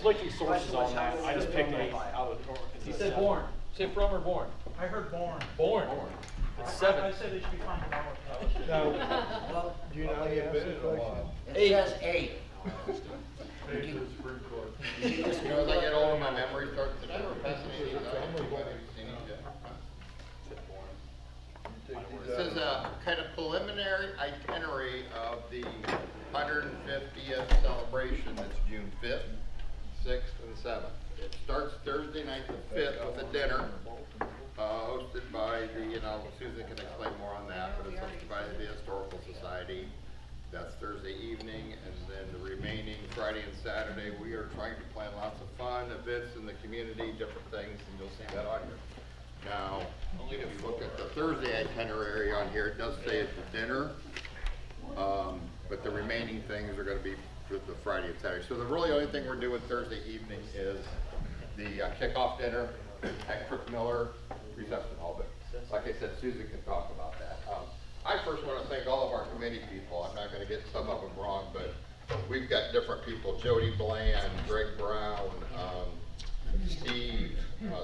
conflicting sources on that. I just picked a out of the. He said born. Say from or born? I heard born. Born. It's 7. I said they should be fine now. Well, do you know the answer to the question? It says 8. Hey, to the Supreme Court. You just You know, as I get older, my memory starts to fascinating. This is a kind of preliminary itinerary of the 150th celebration. That's June 5th, 6th, and 7th. It starts Thursday night the 5th with a dinner hosted by the, Susan can explain more on that, but it's hosted by the Historical Society. That's Thursday evening, and then the remaining Friday and Saturday, we are trying to plan lots of fun events in the community, different things, and you'll see that on here. Now, if you look at the Thursday itinerary on here, it does say it's a dinner, but the remaining things are going to be the Friday and Saturday. So the really only thing we're doing Thursday evening is the kickoff dinner at Crook Miller Reception Hall. But like I said, Susan can talk about that. I first want to thank all of our committee people. I'm not going to get some of them wrong, but we've got different people: Jody Bland, Greg Brown, Steve,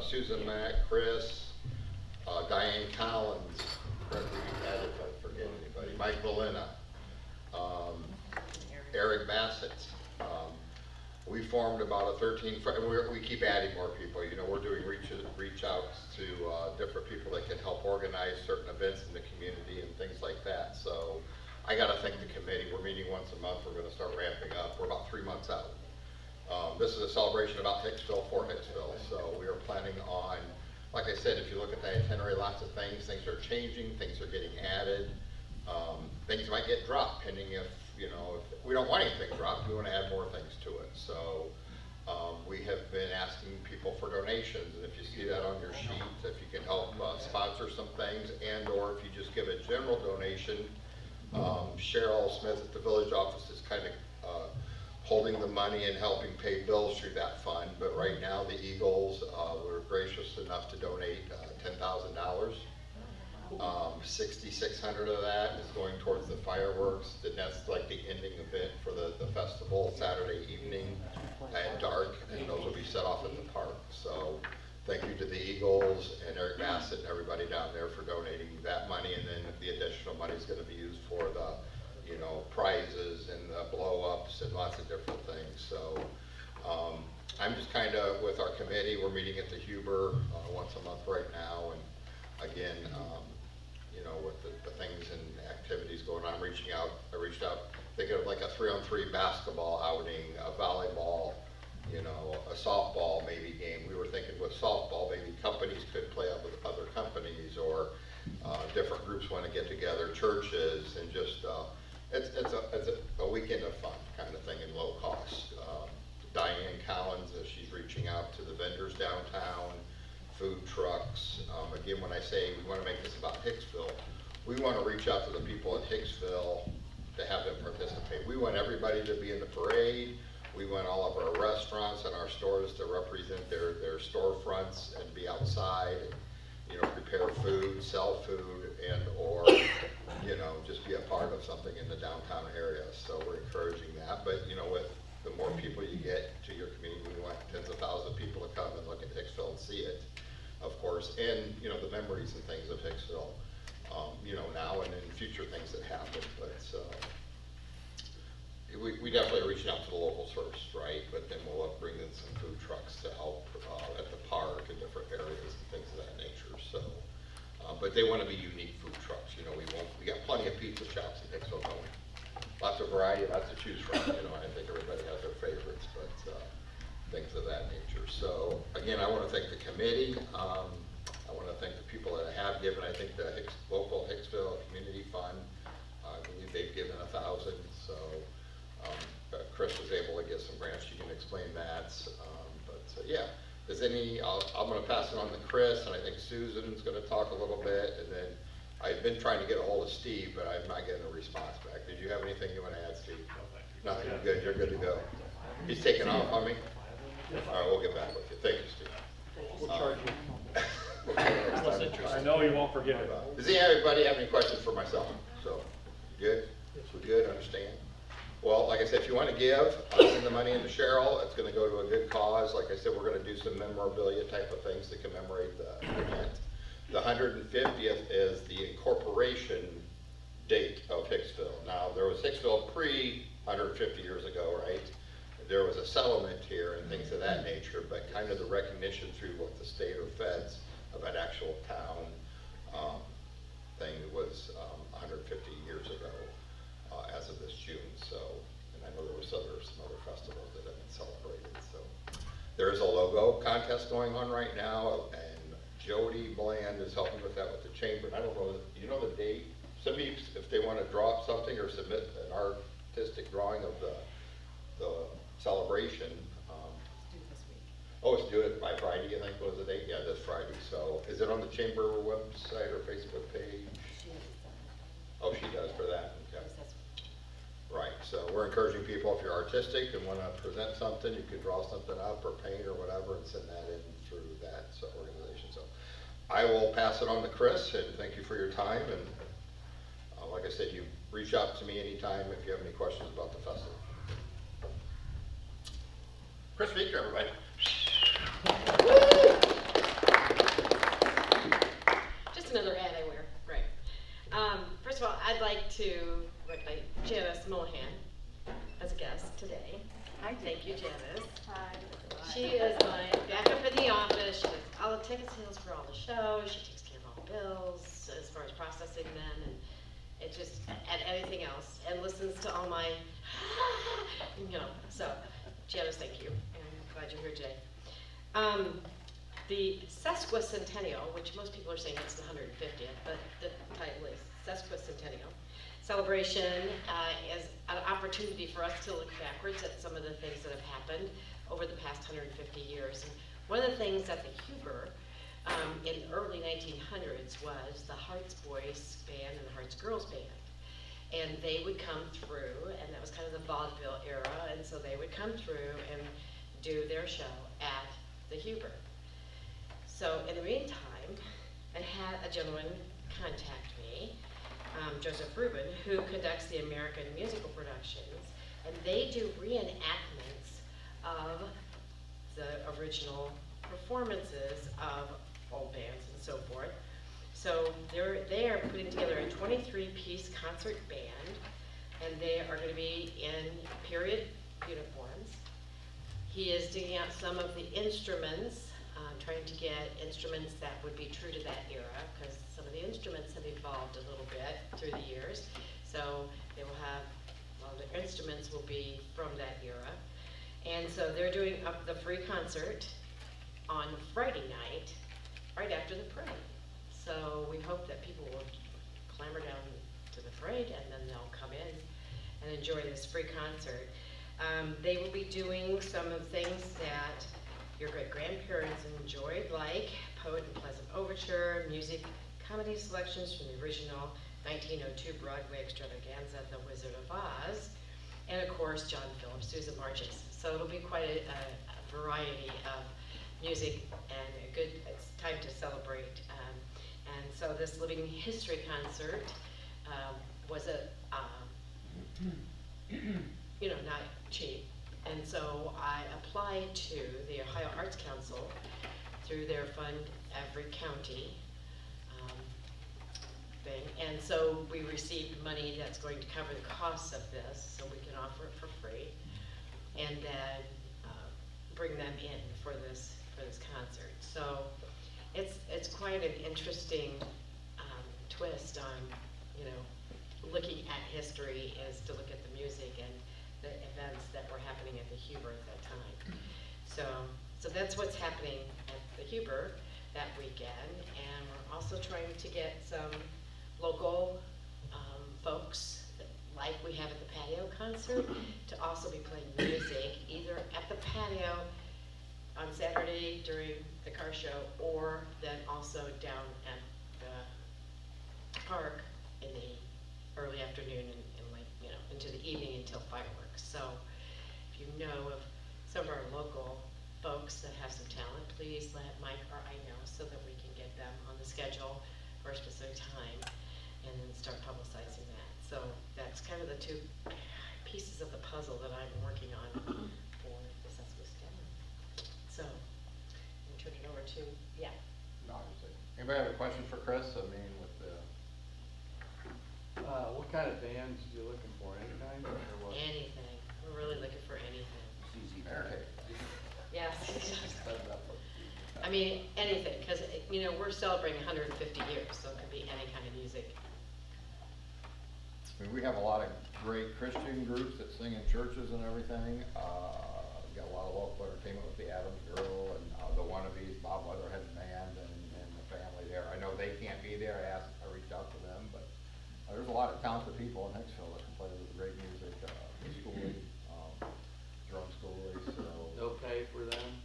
Susan Mack, Chris, Diane Collins, if I forget anybody, Mike Valina, Eric Bassett. We formed about a 13, and we keep adding more people. We're doing reach outs to different people that can help organize certain events in the community and things like that. So I got to thank the committee. We're meeting once a month. We're going to start ramping up. We're about 3 months out. This is a celebration about Hicksville for Hicksville. So we are planning on, like I said, if you look at the itinerary, lots of things are changing, things are getting added. Things might get dropped, depending if we don't want anything dropped, we want to add more things to it. So we have been asking people for donations, and if you see that on your sheet, if you can help sponsor some things, and or if you just give a general donation. Cheryl Smith at the village office is kind of holding the money and helping pay bills through that fund, but right now the Eagles were gracious enough to donate $10,000. 6,600 of that is going towards the fireworks, and that's like the ending event for the festival Saturday evening at dark, and those will be set off at the park. So thank you to the Eagles and Eric Bassett and everybody down there for donating that money, and then the additional money is going to be used for the prizes and the blow-ups and lots of different things. So I'm just kind of with our committee. We're meeting at the Huber once a month right now, and again, with the things and activities going on, I reached out thinking of like a 3-on-3 basketball outing, a volleyball, a softball maybe game. We were thinking with softball, maybe companies could play up with other companies, or different groups want to get together, churches, and just it's a weekend of fun kind of thing and low cost. Diane Collins, she's reaching out to the vendors downtown, food trucks. Again, when I say we want to make this about Hicksville, we want to reach out to the people in Hicksville to have them participate. We want everybody to be in the parade. We want all of our restaurants and our stores to represent their storefronts and be outside and prepare food, sell food, and or just be a part of something in the downtown area. So we're encouraging that. But with the more people you get to your community, we want tens of thousands of people to come and look at Hicksville and see it, of course, and the memories and things of Hicksville, now and in future things that happen. But we definitely are reaching out to the locals first, right? But then we'll bring in some food trucks to help at the park and different areas and things of that nature. So, but they want to be unique food trucks. We got plenty of pizza shops in Hicksville, don't we? Lots of variety, lots to choose from. I think everybody has their favorites, but things of that nature. So again, I want to thank the committee. I want to thank the people that have given. I think the local Hicksville Community Fund, I believe they've given 1,000. So Chris was able to get some grants. You can explain that. Yeah, I'm going to pass it on to Chris, and I think Susan's going to talk a little bit, and then I've been trying to get a hold of Steve, but I'm not getting a response back. Did you have anything you want to add, Steve? Nothing. Good. You're good to go. He's taking off on me. All right, we'll get back with you. Thank you, Steve. We'll charge you. I know you won't forget it. Does anybody have any questions for myself? So, good? So good, understand? Well, like I said, if you want to give, send the money into Cheryl. It's going to go to a good cause. Like I said, we're going to do some memorabilia type of things to commemorate the event. The 150th is the incorporation date of Hicksville. Now, there was Hicksville pre-150 years ago, right? There was a settlement here and things of that nature, but kind of the recognition through what the state or feds of an actual town thing was 150 years ago as of this June. So, and I know there was some other festivals that have been celebrated. So, there is a logo contest going on right now, and Jody Bland is helping with that with the chamber. I don't know, you know the date? Somebody, if they want to draw up something or submit an artistic drawing of the celebration. Oh, it's due it by Friday, I think, was the date? Yeah, this Friday. So is it on the chamber website or Facebook page? Oh, she does for that, okay. Right, so we're encouraging people, if you're artistic and want to present something, you can draw something up or paint or whatever and send that in through that organization. So I will pass it on to Chris, and thank you for your time. And like I said, you reach out to me anytime if you have any questions about the festival. Chris Beaker, everybody. Just another ad I wear, right. First of all, I'd like to recognize Janice Mohan as a guest today. Hi, thank you, Janice. Hi. She is my backup in the office. She does all the ticket sales for all the shows. She takes care of all the bills as far as processing them, and it just, and anything else, and listens to all my, so Janice, thank you, and I'm glad you're here today. The Sesquicentennial, which most people are saying it's the 150th, but the title is Sesquicentennial celebration, is an opportunity for us to look backwards at some of the things that have happened over the past 150 years. And one of the things at the Huber in the early 1900s was the Hearts Boys Band and the Hearts Girls Band. And they would come through, and that was kind of the vaudeville era, and so they would come through and do their show at the Huber. So in the meantime, I had a gentleman contact me, Joseph Rubin, who conducts the American musical productions, and they do reenactments of the original performances of old bands and so forth. So they are putting together a 23-piece concert band, and they are going to be in period uniforms. He is digging out some of the instruments, trying to get instruments that would be true to that era, because some of the instruments have evolved a little bit through the years. So they will have, well, the instruments will be from that era. And so they're doing the free concert on Friday night, right after the parade. So we hope that people will clamber down to the parade, and then they'll come in and enjoy this free concert. They will be doing some of the things that your great-grandparents enjoyed, like Poet and Pleasant Overture, music, comedy selections from the original 1902 Broadway extravaganza, The Wizard of Oz, and of course, John Phillips, who's the marches. So it'll be quite a variety of music, and it's time to celebrate. And so this Living History concert was not cheap. And so I applied to the Ohio Arts Council through their Fund Every County thing. And so we received money that's going to cover the costs of this, so we can offer it for free, and then bring them in for this concert. So it's quite an interesting twist on, looking at history is to look at the music and the events that were happening at the Huber at that time. So that's what's happening at the Huber that weekend, and we're also trying to get some local folks, like we have at the patio concert, to also be playing music, either at the patio on Saturday during the car show, or then also down at the park in the early afternoon and late, into the evening until fireworks. So if you know of some of our local folks that have some talent, please let Mike or I know so that we can get them on the schedule for a specific time and then start publicizing that. So that's kind of the two pieces of the puzzle that I'm working on for the Sesquicentennial. So, I'm gonna turn it over to, yeah. No, obviously. Anybody have a question for Chris? I mean, with the, What kind of bands you looking for, any kind or what? Anything. We're really looking for anything. okay. Yes. I mean, anything, because, you know, we're celebrating 150 years, so it could be any kind of music. I mean, we have a lot of great Christian groups that sing in churches and everything. We got a lot of local entertainment with the Adams Girl and the Wannabes, Bob Weatherhead's band and the family there. I know they can't be there. I reached out to them, but there's a lot of talented people in Hicksville that can play with great music, schooling, drum schooling, so. They'll pay for them?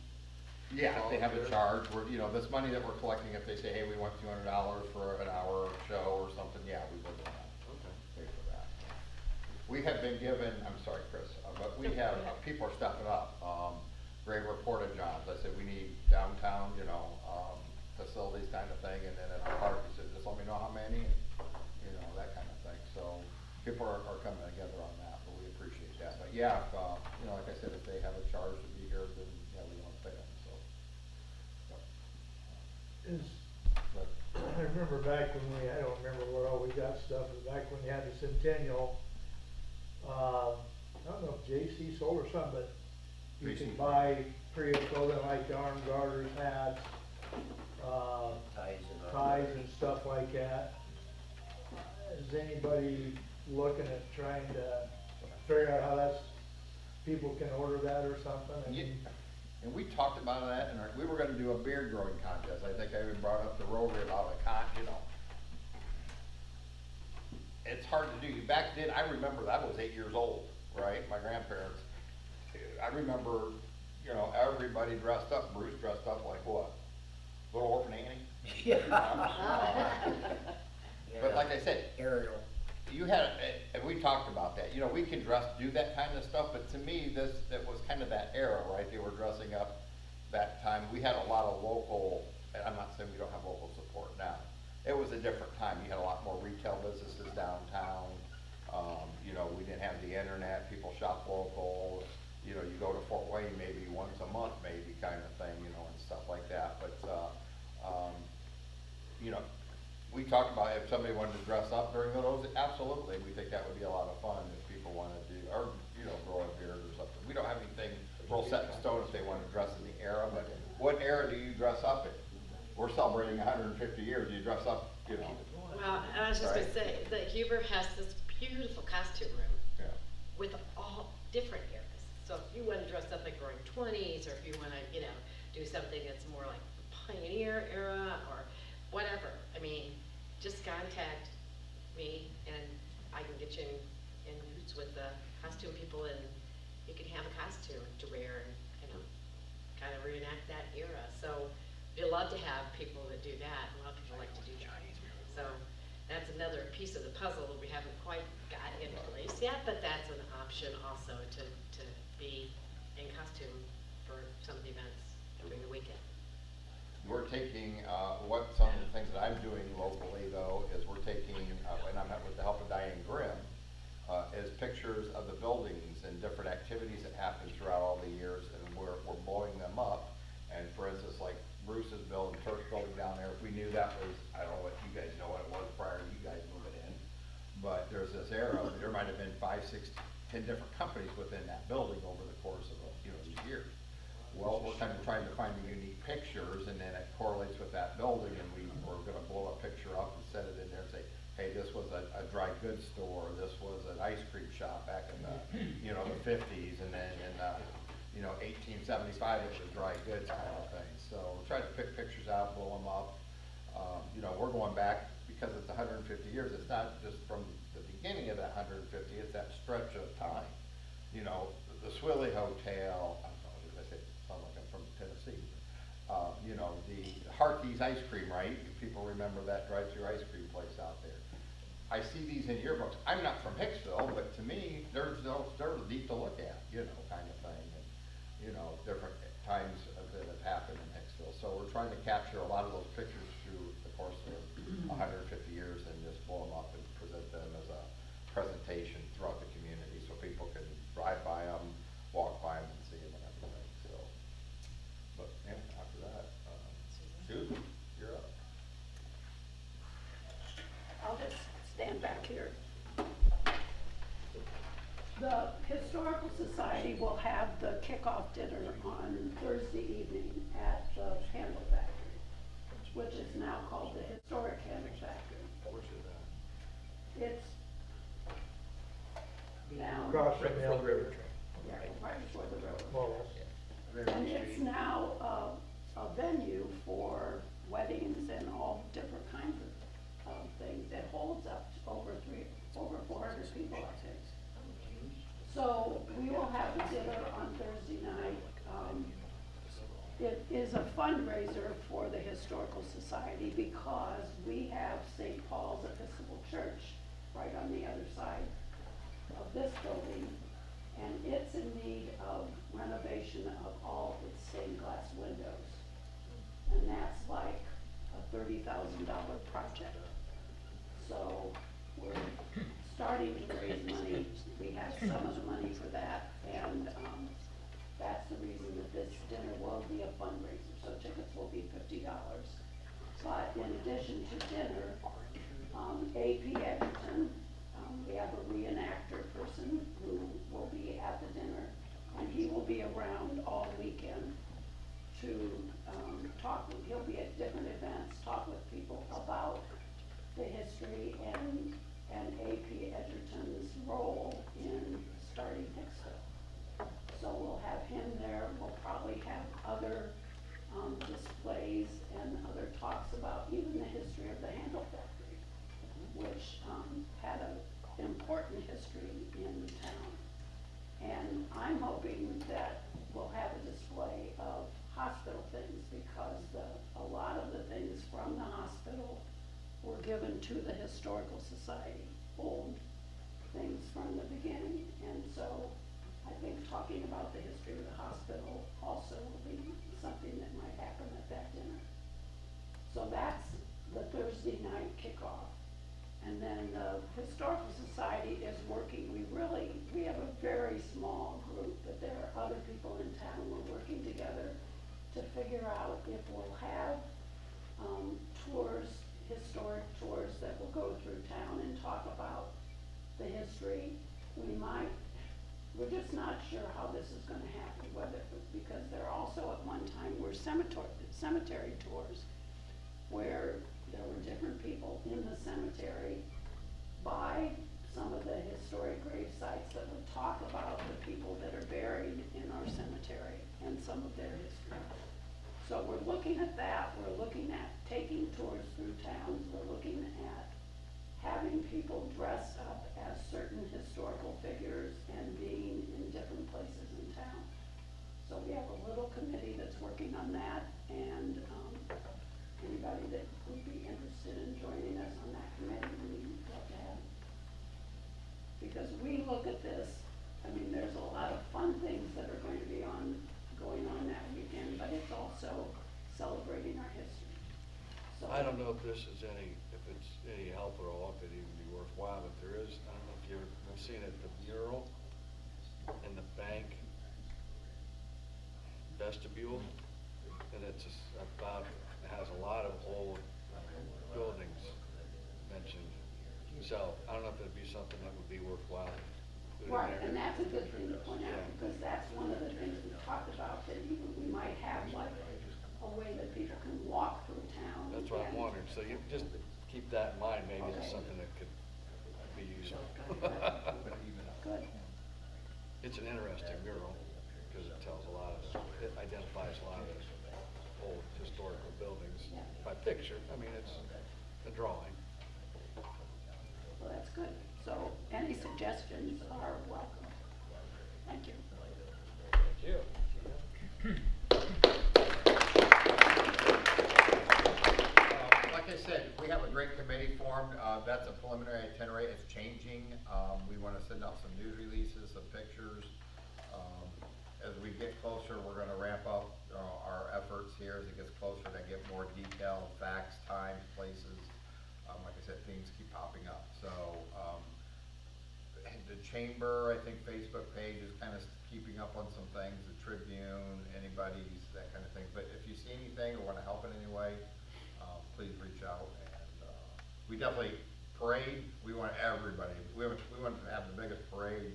Yeah, if they have a Volunteer? charge, this money that we're collecting, if they say, hey, we want $200 for an hour show or something, yeah, we will do that. Okay. Pay for that. We have been given, I'm sorry, Chris, but we No, go have, ahead. people are stepping up. Grave reported jobs. I said, we need downtown, facilities kind of thing, and then at the park, he said, just let me know how many, and, that kind of thing. So people are coming together on that, but we appreciate that. But yeah, if, like I said, if they have a charge to be here, then, yeah, we want to pay them, so. Yep. But, I remember back when I don't remember where all we got stuff, but back when you had the Centennial, I don't know if JC sold or something, but you JC. could buy Prius clothing like the arm garters, hats, ties and stuff like that. Is anybody looking at trying to figure out how people can order that or something? I Yeah. mean, And we talked about that, and we were gonna do a beard growing contest. I think I even brought up the Rotary about it's hard to do. Back then, I remember I was 8 years old, right? My grandparents. I remember, everybody dressed up. Bruce dressed up like what? Little Orphan Annie? But like I said, Ariel. you had, and we talked about that, we can do that kind of stuff, but to me, that was kind of that era, right? They were dressing up that time. We had a lot of local, and I'm not saying we don't have local support now. It was a different time. You had a lot more retail businesses downtown. We didn't have the internet. People shop local. You go to Fort Wayne maybe once a month, maybe kind of thing, and stuff like that. But, we talked about if somebody wanted to dress up during those, absolutely. We think that would be a lot of fun if people want to do, or, grow a beard or something. We don't have anything real set in stone if they want to dress in the era, but what era do you dress up in? We're celebrating 150 years. You dress up, Well, I was just Right. gonna say, the Huber has this beautiful costume room Yeah. with all different eras. So if you wanna dress up like roaring 20s, or if you wanna, do something that's more like the pioneer era, or whatever, I mean, just contact me and I can get you in boots with the costume people, and you can have a costume to wear and, kind of reenact that era. So we'd love to have people that do that. A lot of people like to do that. So that's another piece of the puzzle that we haven't quite got in place yet, but that's an option also to be in costume for some of the events during the weekend. We're taking, some of the things that I'm doing locally though, is we're taking, and I'm with the help of Diane Grimm, is pictures of the buildings and different activities that happened throughout all the years, and we're blowing them up. And for instance, like Bruce's building, church building down there, if we knew that was, I don't know what you guys know what it was prior to you guys moving in, but there's this era, there might have been 5, 6, 10 different companies within that building over the course of, these years. Well, we're kind of trying to find the unique pictures, and then it correlates with that building, and we're gonna blow a picture up and set it in there and say, hey, this was a dry goods store, this was an ice cream shop back in the, the 50s, and then in the, 1875, it was dry goods kind of thing. So we're trying to pick pictures out, blow them up. We're going back, because it's 150 years, it's not just from the beginning of that 150, it's that stretch of time. The Swilly Hotel, I don't know, as I say, sound like I'm from Tennessee. The Harkey's Ice Cream, right? People remember that drive-through ice cream place out there. I see these in yearbooks. I'm not from Hicksville, but to me, they're deep to look at, kind of thing. And, different times that have happened in Hicksville. So we're trying to capture a lot of those pictures through the course of 150 years and just blow them up and present them as a presentation throughout the community so people can drive by them, walk by them and see them and everything, so. But, yeah, after that, Susan, you're up. I'll just stand back here. The Historical Society will have the kickoff dinner on Thursday evening at the Candle Factory, which is now called the Historic Candle Factory. Where's it at? It's down, Across from the river. yeah, right before the river. More or less. And it's now a venue for weddings and all different kinds of things. It holds up to over 400 people, I think. So we will have a dinner on Thursday night. It is a fundraiser for the Historical Society because we have St. Paul's Episcopal Church right on the other side of this building, and it's in need of renovation of all its stained glass windows. And that's like a $30,000 project. So we're starting to raise money. We have some of the money for that, and that's the reason that this dinner will be a fundraiser. So tickets will be $50. But in addition to dinner, AP Edgerton, we have a reenactor person who will be at the dinner, and he will be around all weekend to talk. He'll be at different events, talk with people about the history and AP Edgerton's role in starting Hicksville. So we'll have him there. We'll probably have other displays and other talks about even the history of the Handle Factory, which had an important history in town. And I'm hoping that we'll have a display of hospital things because a lot of the things from the hospital were given to the Historical Society, old things from the beginning. And so I think talking about the history of the hospital also will be something that might happen at that dinner. So that's the Thursday night kickoff. And then the Historical Society is working, we have a very small group, but there are other people in town. We're working together to figure out if we'll have tours, historic tours that will go through town and talk about the history. We're just not sure how this is gonna happen, because there also at one time were cemetery tours where there were different people in the cemetery by some of the historic grave sites that would talk about the people that are buried in our cemetery and some of their history. So we're looking at that. We're looking at taking tours through towns. We're looking at having people dress up as certain historical figures and being in different places in town. So we have a little committee that's working on that, and anybody that would be interested in joining us on that committee, we'd love to have. Because we look at this, I mean, there's a lot of fun things that are going to be going on that weekend, but it's also celebrating our history. So I don't know if this is if it's any help at all, if it'd even be worthwhile, but there is, I don't know if you've ever seen it, the mural in the bank vestibule, and it's about, it has a lot of old buildings mentioned. So I don't know if it'd be something that would be worthwhile. right, and that's a good thing to point out, because that's one of the things we talked about, that even we might have like a way that people can walk through town. That's what I'm wondering, so you just keep that in mind, maybe it's something that could be useful. Good. It's an interesting mural, because it tells a lot of, it identifies a lot of old historical buildings by picture. I mean, it's a drawing. Well, that's good. So any suggestions are welcome. Thank you. Thank you. Like I said, we have a great committee formed. That's a preliminary itinerary. It's changing. We want to send out some news releases, some pictures. As we get closer, we're going to ramp up our efforts here as it gets closer to get more detailed facts, times, places. Like I said, things keep popping up. So the chamber, I think Facebook page is kind of keeping up on some things, the Tribune, anybody's, that kind of thing. But if you see anything or want to help in any way, please reach out. And we definitely parade. We want everybody. We want to have the biggest parade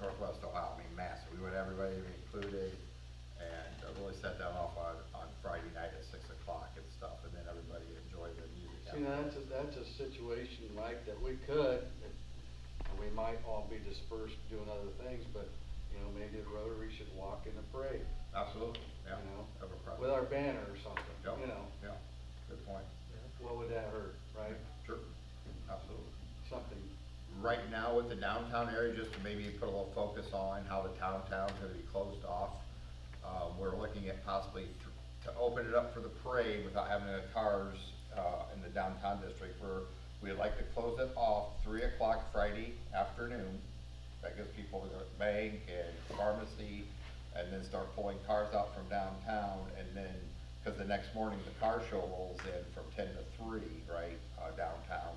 Northwest Ohio. I mean, massive. We want everybody to be included, and really set that off on Friday night at 6 o'clock and stuff, and then everybody enjoy the music. See, now that's a situation, Mike, that we could, and we might all be dispersed doing other things, but, you know, maybe the Rotary should walk in the parade. Absolutely, yeah. You know, Have a process. with our banner or something, Yep, you know. Yeah, good point. What would that hurt, right? Sure, absolutely. Something. Right now with the downtown area, just to maybe put a little focus on how the downtown's gonna be closed off, we're looking at possibly to open it up for the parade without having the cars, in the downtown district, where we'd like to close it off 3 o'clock Friday afternoon. That gives people to go to the bank and pharmacy, and then start pulling cars out from downtown, and then, cause the next morning the car show rolls in from 10 to 3, right, downtown.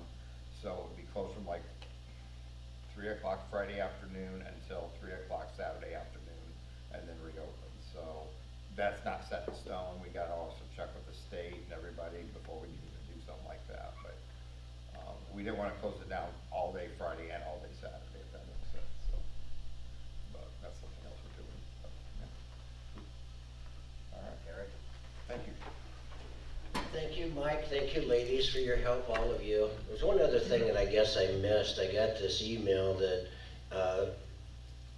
So it'd be closed from like 3 o'clock Friday afternoon until 3 o'clock Saturday afternoon, and then reopen. So that's not set in stone. We gotta also check with the state and everybody before we can even do something like that. But we didn't wanna close it down all day Friday and all day Saturday, if that makes sense. So, but that's something else we're doing. But, yeah. All right, Eric. Thank you. Thank you, Mike. Thank you, ladies, for your help, all of you. There's one other thing that I guess I missed. I got this email that,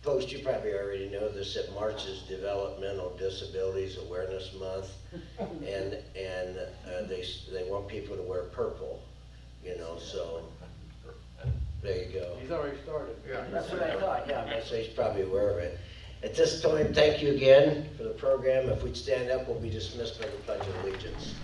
folks, you probably already know this, that March is Developmental Disabilities Awareness Month. And they want people to wear purple, you know, so there you go. He's already started. Yeah. That's what I thought, yeah, but so he's probably aware of it. At this time, thank you again for the program. If we'd stand up, we'll be dismissed by the Pledge of Allegiance.